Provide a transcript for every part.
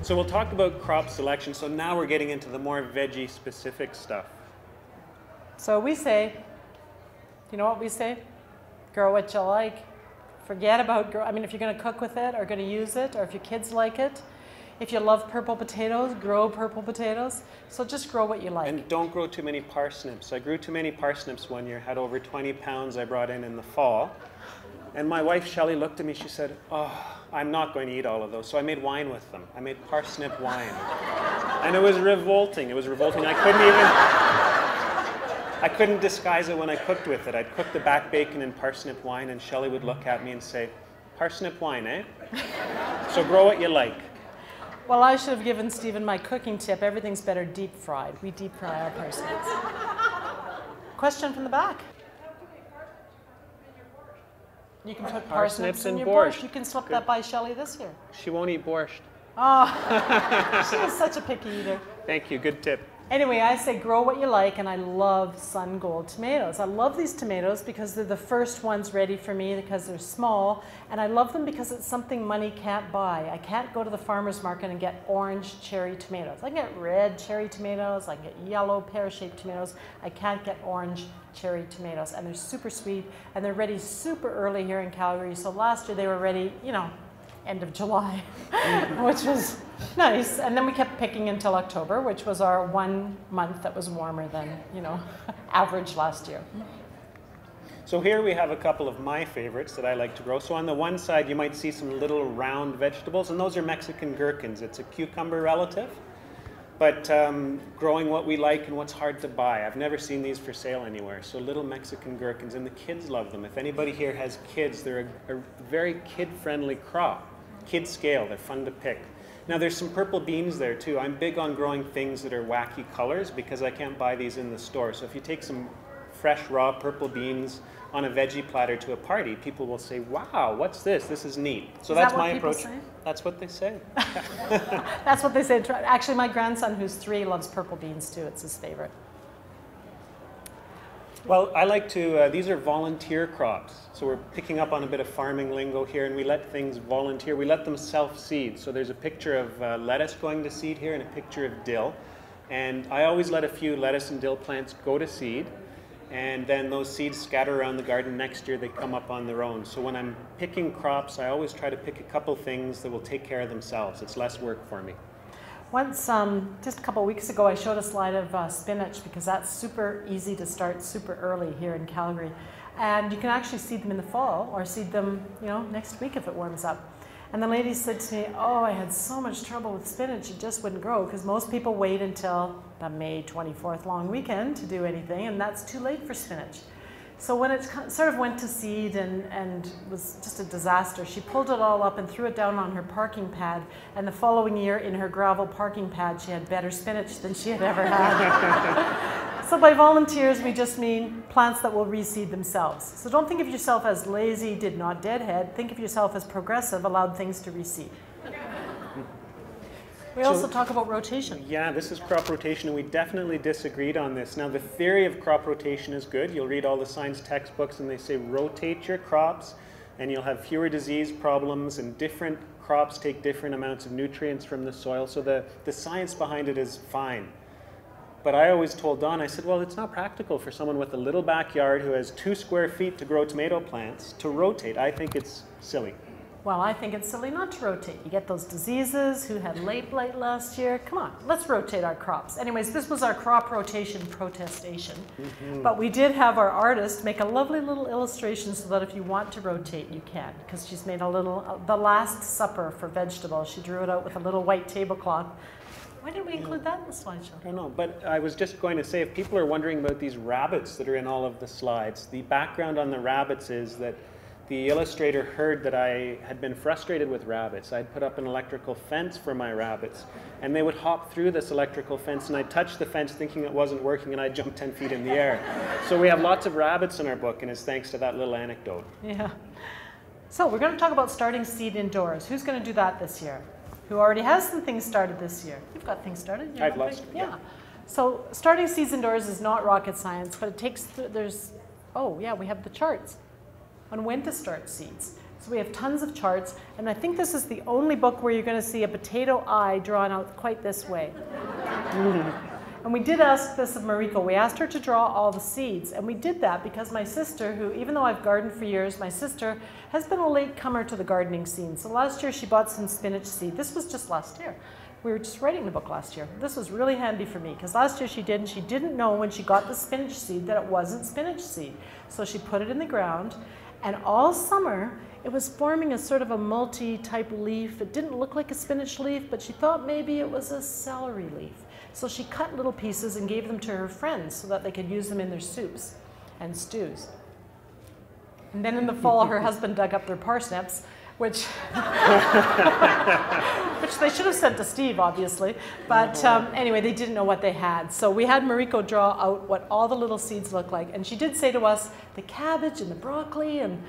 So we'll talk about crop selection. So now we're getting into the more veggie specific stuff. So we say, you know what we say? Grow what you like. Forget about grow. I mean, if you're going to cook with it or going to use it, or if your kids like it, if you love purple potatoes, grow purple potatoes. So just grow what you like. And don't grow too many parsnips. I grew too many parsnips one year, had over 20 pounds I brought in the fall. And my wife, Shelley, looked at me, she said, oh, I'm not going to eat all of those. So I made wine with them. I made parsnip wine. And it was revolting. It was revolting. I couldn't disguise it when I cooked with it. I'd cook the back bacon in parsnip wine, and Shelley would look at me and say, parsnip wine, eh? So grow what you like. Well, I should have given Stephen my cooking tip. Everything's better deep fried. We deep fry our parsnips. Question from the back. You can put parsnips in your borscht. You can slip that by Shelley this year. She won't eat borscht. Oh, she is such a picky eater. Thank you, good tip. Anyway, I say grow what you like, and I love Sun Gold tomatoes. I love these tomatoes because they're the first ones ready for me because they're small, and I love them because it's something money can't buy. I can't go to the farmer's market and get orange cherry tomatoes. I can get red cherry tomatoes, I can get yellow pear-shaped tomatoes. I can't get orange cherry tomatoes, and they're super sweet, and they're ready super early here in Calgary. So last year they were ready, you know, end of July, which was nice. And then we kept picking until October, which was our 1 month that was warmer than, you know, average last year. So here we have a couple of my favorites that I like to grow. So on the one side, you might see some little round vegetables, and those are Mexican gherkins. It's a cucumber relative, but growing what we like and what's hard to buy. I've never seen these for sale anywhere. So little Mexican gherkins, and the kids love them. If anybody here has kids, they're a very kid-friendly crop. Kid scale, they're fun to pick. Now there's some purple beans there too. I'm big on growing things that are wacky colors because I can't buy these in the store. So if you take some fresh raw purple beans on a veggie platter to a party, people will say, wow, what's this? This is neat. So that's my approach. Say? That's what they say. That's what they say. Actually, my grandson, who's 3, loves purple beans too. It's his favorite. Well, I like to, these are volunteer crops. So we're picking up on a bit of farming lingo here, and we let things volunteer. We let them self-seed. So there's a picture of lettuce going to seed here and a picture of dill. And I always let a few lettuce and dill plants go to seed. And then those seeds scatter around the garden. Next year they come up on their own. So when I'm picking crops, I always try to pick a couple things that will take care of themselves. It's less work for me. Once, just a couple of weeks ago, I showed a slide of spinach because that's super easy to start super early here in Calgary. And you can actually seed them in the fall or seed them, you know, next week if it warms up. And the lady said to me, oh, I had so much trouble with spinach, it just wouldn't grow because most people wait until the May 24th long weekend to do anything, and that's too late for spinach. So when it sort of went to seed and was just a disaster, she pulled it all up and threw it down on her parking pad. And the following year in her gravel parking pad, she had better spinach than she had ever had. So by volunteers, we just mean plants that will reseed themselves. So don't think of yourself as lazy, did not deadhead. Think of yourself as progressive, allowed things to reseed. We also talk about rotation. Yeah, this is crop rotation, and we definitely disagreed on this. Now, the theory of crop rotation is good. You'll read all the science textbooks, and they say rotate your crops, and you'll have fewer disease problems, and different crops take different amounts of nutrients from the soil. So the science behind it is fine. But I always told Don, I said, well, it's not practical for someone with a little backyard who has 2 square feet to grow tomato plants to rotate. I think it's silly. Well, I think it's silly not to rotate. You get those diseases. Who had late blight last year? Come on, let's rotate our crops. Anyways, this was our crop rotation protestation. But we did have our artist make a lovely little illustration so that if you want to rotate, you can. Because she's made a little, the Last Supper for vegetables. She drew it out with a little white tablecloth. Why didn't we include that in the slideshow? I don't know, but I was just going to say, if people are wondering about these rabbits that are in all of the slides, the background on the rabbits is that the illustrator heard that I had been frustrated with rabbits. I'd put up an electrical fence for my rabbits, and they would hop through this electrical fence, and I'd touch the fence thinking it wasn't working, and I'd jump 10 feet in the air. So we have lots of rabbits in our book, and it's thanks to that little anecdote. Yeah. So we're going to talk about starting seed indoors. Who's going to do that this year? Who already has some things started this year? You've got things started. I've lost. Yeah. So starting seeds indoors is not rocket science, but it takes, oh yeah, we have the charts. on when to start seeds. So we have tons of charts, and I think this is the only book where you're going to see a potato eye drawn out quite this way. And we did ask this of Mariko. We asked her to draw all the seeds, and we did that because my sister, who, even though I've gardened for years, my sister has been a late comer to the gardening scene. So last year she bought some spinach seed. This was just last year. We were just writing the book last year. This was really handy for me because last year she did, and she didn't know when she got the spinach seed that it wasn't spinach seed. So she put it in the ground, and all summer it was forming a sort of a multi-type leaf. It didn't look like a spinach leaf, but she thought maybe it was a celery leaf. So she cut little pieces and gave them to her friends so that they could use them in their soups and stews. And then in the fall, her husband dug up their parsnips, which they should have sent to Steve, obviously. But anyway, they didn't know what they had. So we had Mariko draw out what all the little seeds look like. And she did say to us, the cabbage and the broccoli and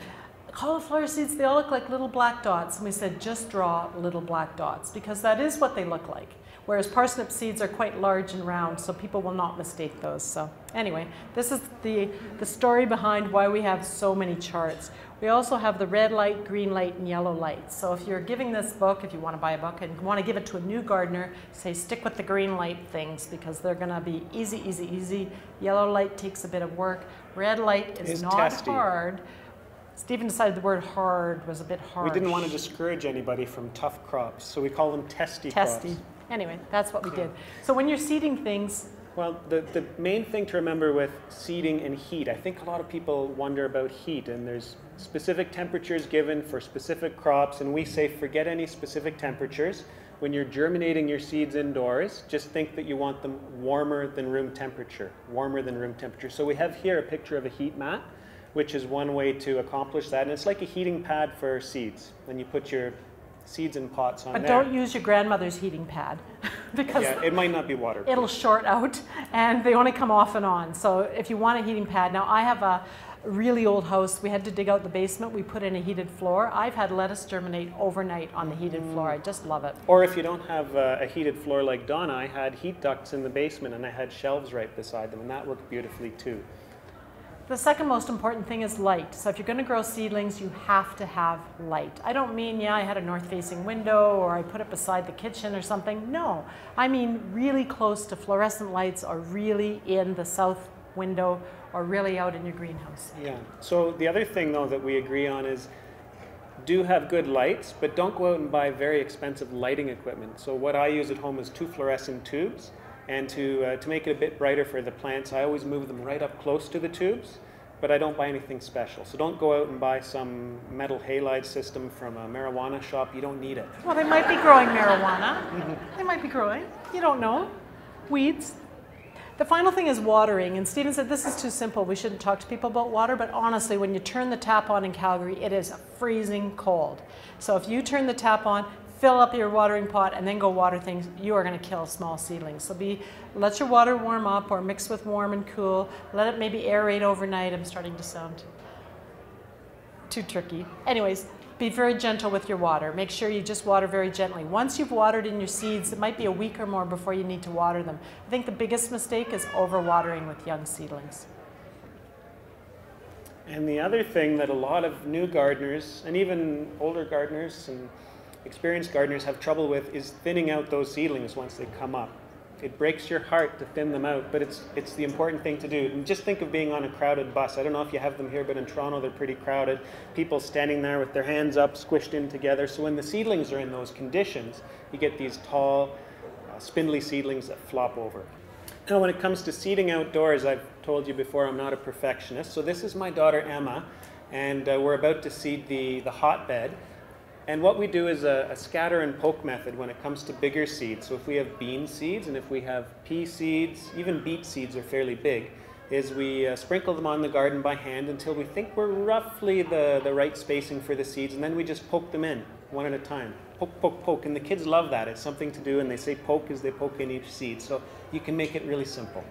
cauliflower seeds, they all look like little black dots. And we said, just draw little black dots, because that is what they look like. Whereas parsnip seeds are quite large and round, so people will not mistake those. So anyway, this is the story behind why we have so many charts. We also have the red light, green light, and yellow light. So if you're giving this book, if you want to buy a book and want to give it to a new gardener, say stick with the green light things because they're going to be easy, easy, easy. Yellow light takes a bit of work. Red light is not testy. Hard. Stephen decided the word hard was a bit harsh. We didn't want to discourage anybody from tough crops, so we call them testy crops. Anyway, that's what we did. So when you're seeding things... Well, the main thing to remember with seeding and heat, I think a lot of people wonder about heat, and there's specific temperatures given for specific crops, and we say forget any specific temperatures. When you're germinating your seeds indoors, just think that you want them warmer than room temperature, So we have here a picture of a heat mat, which is one way to accomplish that, and it's like a heating pad for seeds. When you put your seeds in pots on there. But don't use your grandmother's heating pad because it might not be waterproof. It'll short out and they only come off and on. So if you want a heating pad, now I have a really old house. We had to dig out the basement. We put in a heated floor. I've had lettuce germinate overnight on the heated floor. I just love it. Or if you don't have a heated floor like Donna, I had heat ducts in the basement and I had shelves right beside them, and that worked beautifully too. The second most important thing is light. So if you're going to grow seedlings, you have to have light. I don't mean, I had a north-facing window or I put it beside the kitchen or something. No, I mean really close to fluorescent lights or really in the south window or really out in your greenhouse. Yeah. So the other thing, though, that we agree on is do have good lights, but don't go out and buy very expensive lighting equipment. So what I use at home is 2 fluorescent tubes. And to make it a bit brighter for the plants, I always move them right up close to the tubes, but I don't buy anything special. So don't go out and buy some metal halide system from a marijuana shop. You don't need it. Well, they might be growing marijuana. They might be growing. You don't know. Weeds. The final thing is watering. And Stephen said, this is too simple. We shouldn't talk to people about water. But honestly, when you turn the tap on in Calgary, it is freezing cold. So if you turn the tap on, fill up your watering pot and then go water things, you are going to kill small seedlings. So let your water warm up or mix with warm and cool. Let it maybe aerate overnight. I'm starting to sound too tricky. Anyways, be very gentle with your water. Make sure you just water very gently. Once you've watered in your seeds, it might be a week or more before you need to water them. I think the biggest mistake is overwatering with young seedlings. And the other thing that a lot of new gardeners and even older gardeners and experienced gardeners have trouble with is thinning out those seedlings once they come up. It breaks your heart to thin them out, but it's the important thing to do. And just think of being on a crowded bus. I don't know if you have them here, but in Toronto they're pretty crowded. People standing there with their hands up, squished in together. So when the seedlings are in those conditions, you get these tall, spindly seedlings that flop over. Now when it comes to seeding outdoors, I've told you before I'm not a perfectionist. So this is my daughter Emma, and we're about to seed the hotbed. And what we do is a scatter and poke method when it comes to bigger seeds. So if we have bean seeds and if we have pea seeds, even beet seeds are fairly big, is we sprinkle them on the garden by hand until we think we're roughly the right spacing for the seeds, and then we just poke them in one at a time. Poke, poke, poke. And the kids love that. It's something to do, and they say poke as they poke in each seed. So you can make it really simple.